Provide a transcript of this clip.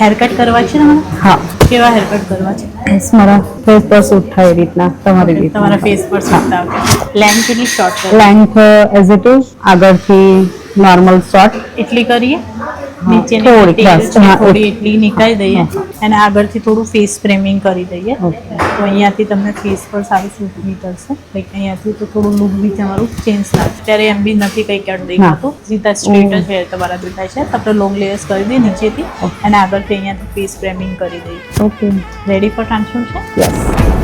Hair cut કરવા છે તમારે? હા, કેવા હેર કટ કરવા છે? મારા ફેસ પર સૂટ થાય એ રીતના, તમારી રીતના. તમારા ફેસ પર સૂટ આવે. લેન્થ કેટલી શોર્ટ કરી? લેન્થ એઝ ઇટ ઇઝ, આગળથી નોર્મલ શોર્ટ. એટલી કરીએ નીચેની થોડીક ટેલ બસ, છે હા, થોડી એટલી નીકાળી દઈએ હા. અને આગળથી થોડું ફેસ ફ્રેમિંગ કરી દઈએ. ઓકે. તો અહીંયાથી તમને ફેસ પર સારું શૂટ બી કરશે. લાઈક અહીંયાથી તો થોડું લુક બી તમારું ચેન્જ લાગશે. ત્યારે એમ બી નથી કંઈ કટ દેખાતું, સીધા સ્ટ્રેટ જ હેર તમારા દેખાય છે. આપણે લોંગ લેયર્સ કરી દઈએ નીચેથી અને આગળથી અહીંયાથી ફેસ ફ્રેમિંગ કરી દઈએ. ઓકે. રેડી ફોર ટ્રાન્સફર છે? યસ.